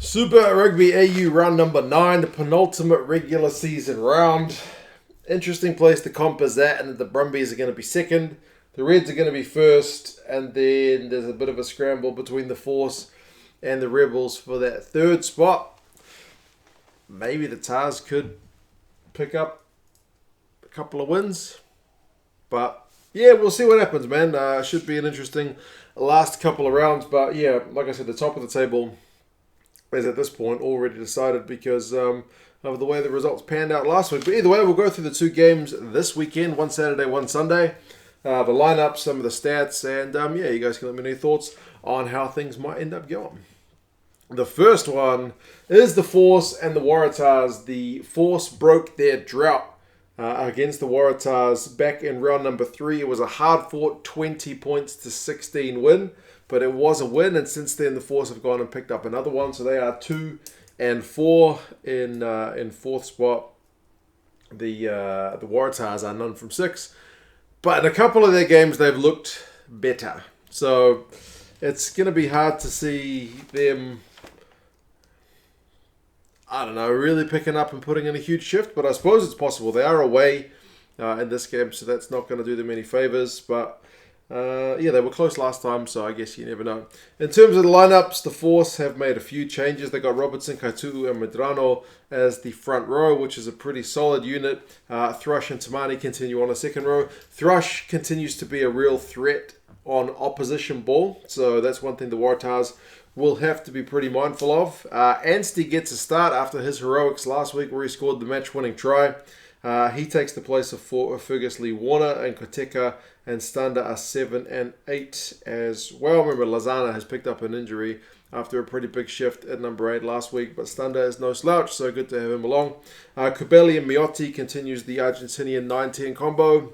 Super Rugby AU round number 9, the penultimate regular season round. Interesting place to comp is that, and the Brumbies are going to be second, the Reds are going to be first, and then there's a bit of a scramble between the Force and the Rebels for that third spot. Maybe the Tars could pick up a couple of wins, but yeah, we'll see what happens, man. Should be an interesting last couple of rounds, but yeah, like I said, the top of the table is at this point already decided because of the way the results panned out last week. But either way, we'll go through the two games this weekend, one Saturday, one Sunday, the lineups, some of the stats, and yeah, you guys can let me know your thoughts on how things might end up going. The first one is the Force and the Waratahs. The Force broke their drought against the Waratahs back in round number 3. It was a hard-fought 20 points to 16 win, but it was a win, and since then the Force have gone and picked up another one, so they are 2-4 in fourth spot. The Waratahs are none from 6, but in a couple of their games they've looked better. So it's going to be hard to see them, I don't know, really picking up and putting in a huge shift, but I suppose it's possible. They are away in this game, so that's not going to do them any favours, but yeah, they were close last time, so I guess you never know. In terms of the lineups, the Force have made a few changes. They got Robertson, Kaitu'u, and Medrano as the front row, which is a pretty solid unit. Thrush and Tamani continue on the second row. Thrush continues to be a real threat on opposition ball, so that's one thing the Waratahs will have to be pretty mindful of. Anstey gets a start after his heroics last week where he scored the match-winning try. He takes the place of Fergus Lee Warner, and Koteka and Stander are 7 and 8 as well. Remember, Lozana has picked up an injury after a pretty big shift at number 8 last week, but Stander is no slouch, so good to have him along. Kubeli and Miotti continues the Argentinian 9-10 combo.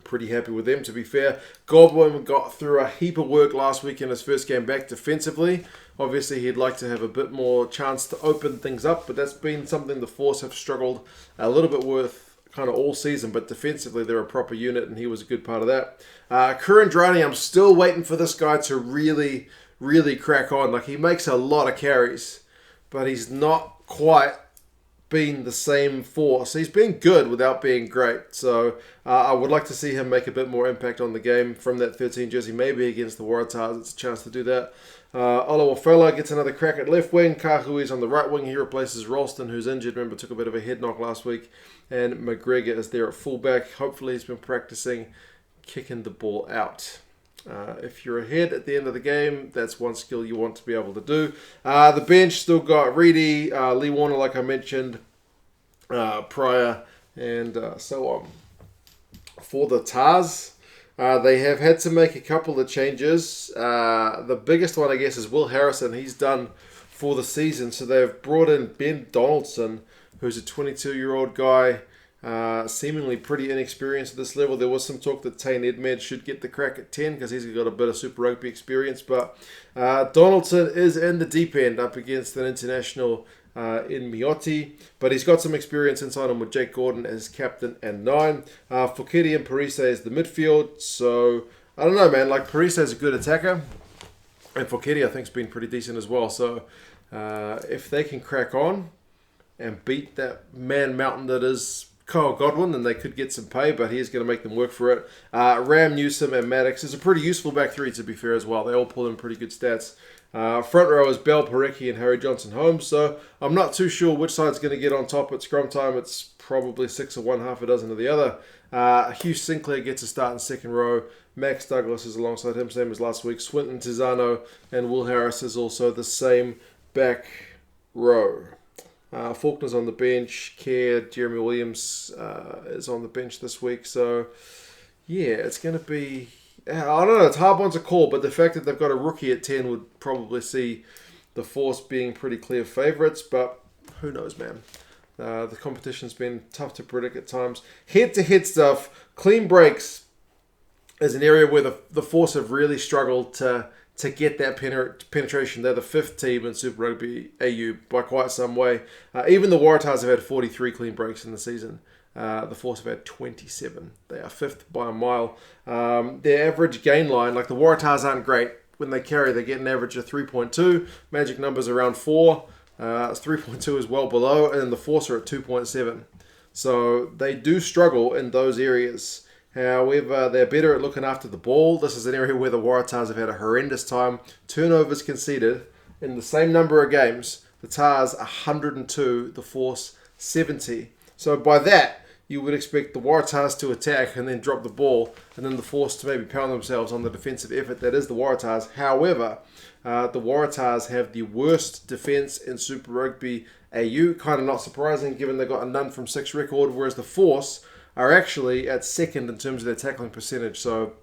Pretty happy with them, to be fair. Godwin got through a heap of work last week in his first game back defensively. Obviously, he'd like to have a bit more chance to open things up, but that's been something the Force have struggled a little bit with kind of all season, but defensively they're a proper unit, and he was a good part of that. Kurandrani, I'm still waiting for this guy to really, really crack on. Like, he makes a lot of carries, but he's not quite been the same Force. He's been good without being great, so I would like to see him make a bit more impact on the game from that 13 jersey, maybe against the Waratahs. It's a chance to do that. Olawafela gets another crack at left wing. Kahui's on the right wing. He replaces Ralston, who's injured. Remember, took a bit of a head knock last week. And McGregor is there at fullback. Hopefully he's been practicing kicking the ball out. If you're ahead at the end of the game, that's one skill you want to be able to do. The bench still got Reedy, Lee Warner, like I mentioned, Pryor, and so on. For the Tars, they have had to make a couple of changes. The biggest one, I guess, is Will Harrison. He's done for the season, so they've brought in Ben Donaldson, who's a 22-year-old guy, seemingly pretty inexperienced at this level. There was some talk that Tane Edmed should get the crack at 10 because he's got a bit of Super Rugby experience, but Donaldson is in the deep end up against an international in Miotti, but he's got some experience inside him with Jake Gordon as captain and 9. Foketi and Parise is the midfield, so I don't know, man. Like, Parise is a good attacker, and Foketi I think has been pretty decent as well, so if they can crack on and beat that man mountain that is Kyle Godwin, then they could get some pay, but he's going to make them work for it. Ram, Newsom, and Maddox is a pretty useful back 3, to be fair, as well. They all pull in pretty good stats. Front row is Bell, Parecki, and Harry Johnson-Holmes, so I'm not too sure which side's going to get on top at scrum time. It's probably 6 of one, half a dozen of the other. Hugh Sinclair gets a start in second row. Max Douglas is alongside him, same as last week. Swinton, Tizano, and Will Harris is also the same back row. Faulkner's on the bench. Kerr, Jeremy Williams is on the bench this week. So, yeah, it's going to be, I don't know, it's a hard one to call, but the fact that they've got a rookie at 10 would probably see the Force being pretty clear favourites, but who knows, man. The competition's been tough to predict at times. Head-to-head stuff, clean breaks is an area where the Force have really struggled to get that penetration. They're the 5th team in Super Rugby AU by quite some way. Even the Waratahs have had 43 clean breaks in the season. The Force have had 27. They are 5th by a mile. Their average gain line, like the Waratahs aren't great when they carry, they get an average of 3.2. Magic numbers around 4. 3.2 is well below, and then the force are at 2.7. So they do struggle in those areas. However, they're better at looking after the ball. This is an area where the Waratahs have had a horrendous time. Turnovers conceded in the same number of games. The Tars 102, the force 70. So by that, you would expect the Waratahs to attack and then drop the ball, and then the force to maybe pound themselves on the defensive effort that is the Waratahs. However, the Waratahs have the worst defence in Super Rugby AU. Kind of not surprising given they've got a none from 6 record, whereas the force are actually at second in terms of their tackling percentage. So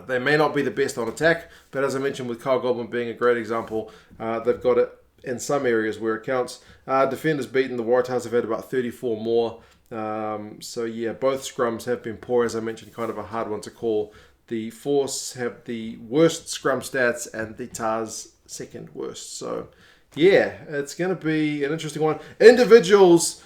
they may not be the best on attack, but as I mentioned with Kyle Goblin being a great example, they've got it in some areas where it counts. Defenders beaten, the Waratahs have had about 34 more. So yeah, both scrums have been poor, as I mentioned, kind of a hard one to call. The Force have the worst scrum stats and the Tars second worst. So yeah, it's going to be an interesting one. Individuals,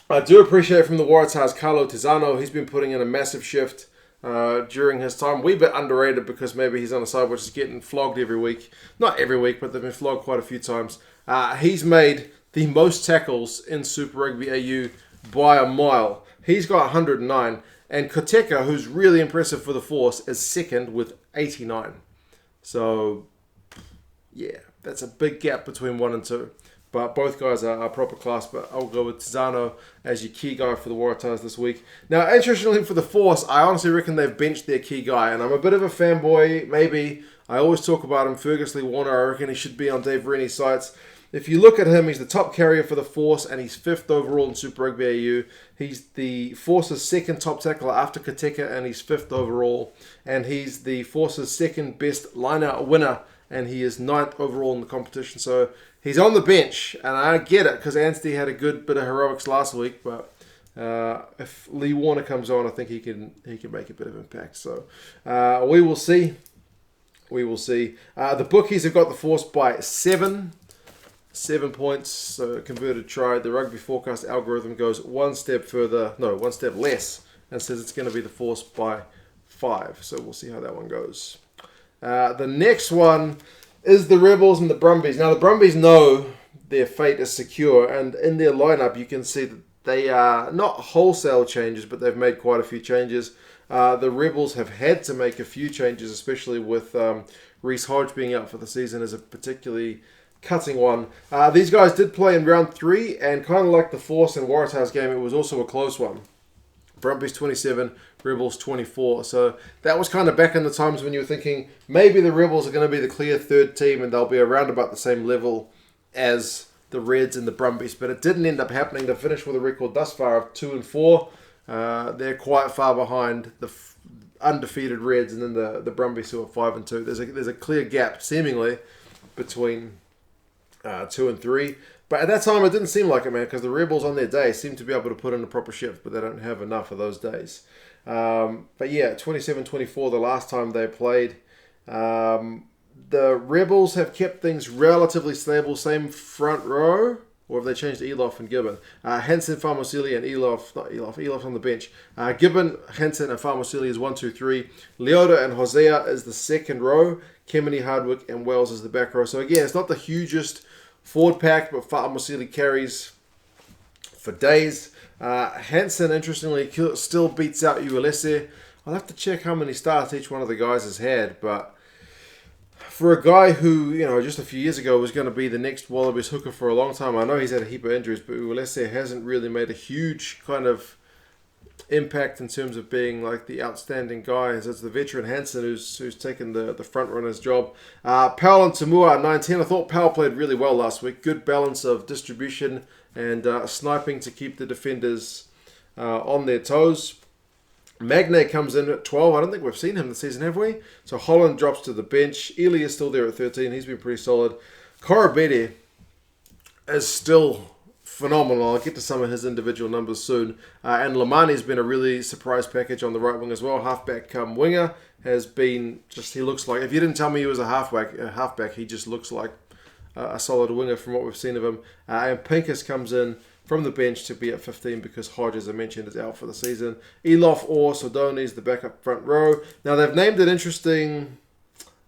I do appreciate from the Waratahs, Carlo Tizzano. He's been putting in a massive shift during his time. Wee bit underrated because maybe he's on a side which is getting flogged every week. Not every week, but they've been flogged quite a few times. He's made the most tackles in Super Rugby AU by a mile. He's got 109. And Koteka, who's really impressive for the Force, is second with 89. So, yeah, that's a big gap between 1 and 2. But both guys are proper class. But I'll go with Tizzano as your key guy for the Waratahs this week. Now, interestingly for the Force, I honestly reckon they've benched their key guy. And I'm a bit of a fanboy, maybe. I always talk about him, Fergus Lee Warner. I reckon he should be on Dave Rennie's sites. If you look at him, he's the top carrier for the Force, and he's 5th overall in Super Rugby AU. He's the Force's second top tackler after Koteka, and he's 5th overall. And he's the Force's second best line-out winner, and he is 9th overall in the competition. So he's on the bench, and I get it, because Anstey had a good bit of heroics last week, but if Lee Warner comes on, I think he can make a bit of impact. So we will see. We will see. The bookies have got the Force by 7 points, so converted try. The Rugby Forecast algorithm goes one step less, and says it's going to be the Force by 5. So we'll see how that one goes. The next one is the Rebels and the Brumbies. Now the Brumbies know their fate is secure, and in their lineup you can see that they are not wholesale changes, but they've made quite a few changes. The Rebels have had to make a few changes, especially with Reece Hodge being out for the season is a particularly cutting one. These guys did play in round 3, and kind of like the Force and Waratahs game, it was also a close one. Brumbies 27, Rebels 24. So that was kind of back in the times when you were thinking maybe the Rebels are going to be the clear third team and they'll be around about the same level as the Reds and the Brumbies. But it didn't end up happening. They finished with a record thus far of 2 and 4. They're quite far behind the undefeated Reds and then the Brumbies who are 5 and 2. There's a clear gap seemingly between 2 and 3. But at that time, it didn't seem like it, man, because the Rebels on their day seem to be able to put in a proper shift, but they don't have enough of those days. But yeah, 27-24 the last time they played. The Rebels have kept things relatively stable, same front row, or have they changed Elof and Gibbon? Hansen, Farmosili, and Elof's on the bench. Gibbon, Hansen, and Farmosili is 1, 2, 3. Leota and Hosea is the second row. Kemeny, Hardwick, and Wells is the back row. So again, it's not the hugest forward pack, but Farmosili carries for days. Hansen, interestingly, still beats out Uelese. I'll have to check how many starts each one of the guys has had, but for a guy who, just a few years ago was going to be the next Wallabies hooker for a long time, I know he's had a heap of injuries, but Uelese hasn't really made a huge kind of impact in terms of being like the outstanding guy. It's the veteran Hansen who's taken the front runner's job. Powell and Tamua 19. I thought Powell played really well last week. Good balance of distribution and sniping to keep the defenders on their toes. Magne comes in at 12. I don't think we've seen him this season, have we? So Holland drops to the bench. Ely is still there at 13. He's been pretty solid. Korobede is still phenomenal. I'll get to some of his individual numbers soon. And Lamani's been a really surprise package on the right wing as well. Halfback come winger has been he looks like, if you didn't tell me he was a halfback, he just looks like a solid winger from what we've seen of him. And Pincus comes in from the bench to be at 15 because Hodge, as I mentioned, is out for the season. Elof or Sodoni's the backup front row. Now they've named an interesting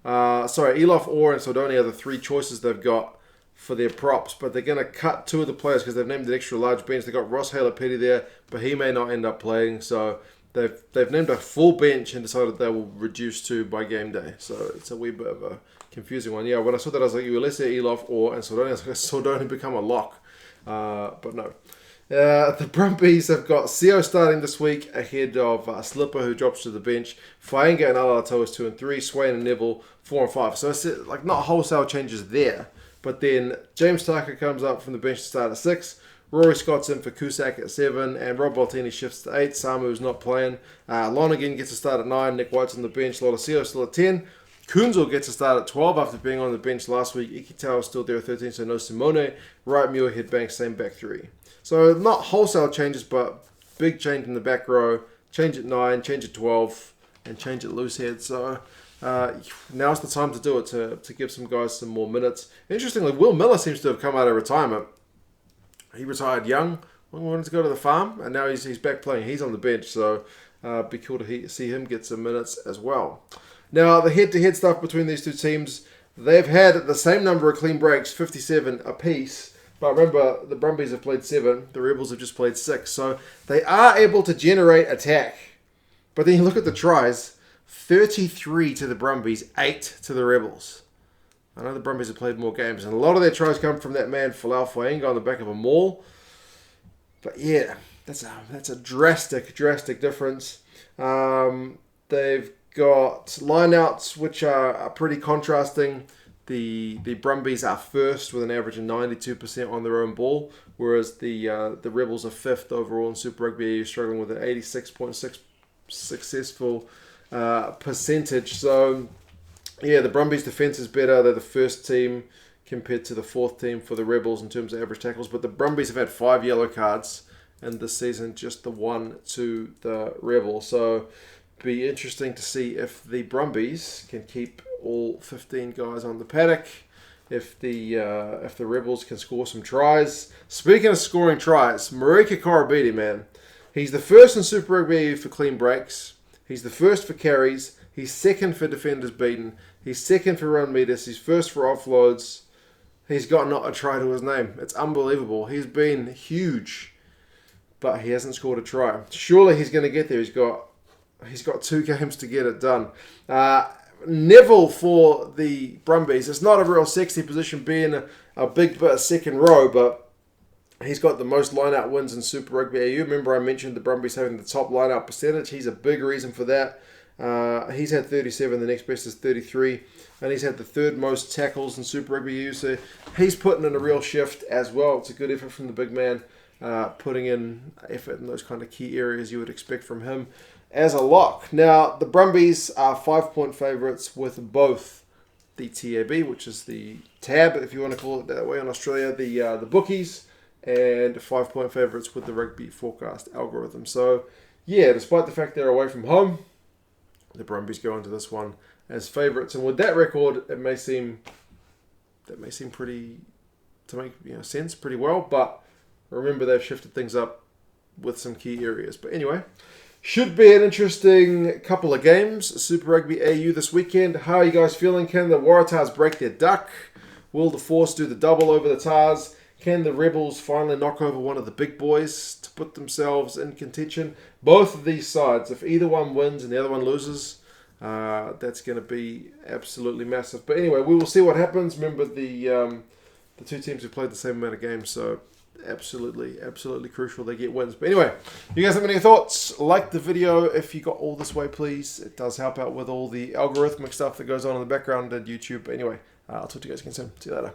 Sorry, Elof, Orr, and Saldoni are the 3 choices they've got for their props, but they're going to cut 2 of the players because they've named an extra large bench. They've got Ross Haley-Petty there, but he may not end up playing, so they've named a full bench and decided they will reduce 2 by game day. So it's a wee bit of a confusing one. Yeah, when I saw that, I was like, Ulysses, Elof, Orr, and Saldoni. I was like, Saldoni become a lock, but no. The Brumbies have got Seo starting this week ahead of Slipper, who drops to the bench. Fainga and Alatoa is 2 and 3. Swain and Neville 4 and 5. So it's like not wholesale changes there. But then James Tucker comes up from the bench to start at 6. Rory Scott's in for Cusack at 7. And Rob Baltini shifts to 8. Samu's not playing. Lonergan gets a start at 9. Nick White's on the bench. Lolosio still at 10. Kunzel gets a start at 12 after being on the bench last week. Ikitau is still there at 13, so no Simone. Wright, Muirhead, Banks, same back 3. So not wholesale changes, but big change in the back row. Change at 9, change at 12, and change at loose head. So now's the time to do it, to give some guys some more minutes. Interestingly, Will Miller seems to have come out of retirement. He retired young, wanted to go to the farm, and now he's back playing. He's on the bench, so be cool to see him get some minutes as well. Now, the head-to-head stuff between these 2 teams, they've had the same number of clean breaks, 57 apiece. But remember, the Brumbies have played 7. The Rebels have just played 6. So they are able to generate attack. But then you look at the tries, 33 to the Brumbies, 8 to the Rebels. I know the Brumbies have played more games, and a lot of their tries come from that man, Folau Fainga, on the back of a maul. But yeah, that's a drastic difference. They've got lineouts which are pretty contrasting. The Brumbies are first with an average of 92% on their own ball, whereas the Rebels are 5th overall in Super Rugby AU, struggling with an 86.6 successful percentage. So yeah, the Brumbies' defense is better. They're the first team compared to the 4th team for the Rebels in terms of average tackles, but the Brumbies have had 5 yellow cards in this season, just the 1 to the Rebels. So be interesting to see if the Brumbies can keep all 15 guys on the paddock, if the Rebels can score some tries. Speaking of scoring tries, Marika Korobidi, man, he's the first in Super Rugby AU for clean breaks. He's the first for carries. He's 2nd for defenders beaten. He's 2nd for run meters. He's 1st for offloads. He's got not a try to his name. It's unbelievable. He's been huge, but he hasn't scored a try. Surely he's going to get there. He's got 2 games to get it done. Neville for the Brumbies. It's not a real sexy position being a big bit of second row, but he's got the most line-out wins in Super Rugby AU. Remember I mentioned the Brumbies having the top line-out percentage. He's a big reason for that. He's had 37, the next best is 33, and he's had the 3rd most tackles in Super Rugby AU, so he's putting in a real shift as well. It's a good effort from the big man, putting in effort in those kind of key areas you would expect from him as a lock. Now, the Brumbies are 5-point favourites with both the TAB, which is the tab, if you want to call it that way in Australia, the bookies, and 5-point favourites with the Rugby Forecast algorithm. So, yeah, despite the fact they're away from home, the Brumbies go into this one as favourites. And with that record, that may seem pretty, to make sense pretty well, but remember they've shifted things up with some key areas. But anyway, should be an interesting couple of games. Super Rugby AU this weekend. How are you guys feeling? Can the Waratahs break their duck? Will the Force do the double over the Tars? Can the Rebels finally knock over one of the big boys to put themselves in contention? Both of these sides, if either one wins and the other one loses, that's going to be absolutely massive. But anyway, we will see what happens. Remember, the 2 teams have played the same amount of games, so absolutely crucial they get wins. But anyway, you guys have any thoughts? Like the video if you got all this way, please. It does help out with all the algorithmic stuff that goes on in the background at YouTube. But anyway, I'll talk to you guys again soon. See you later.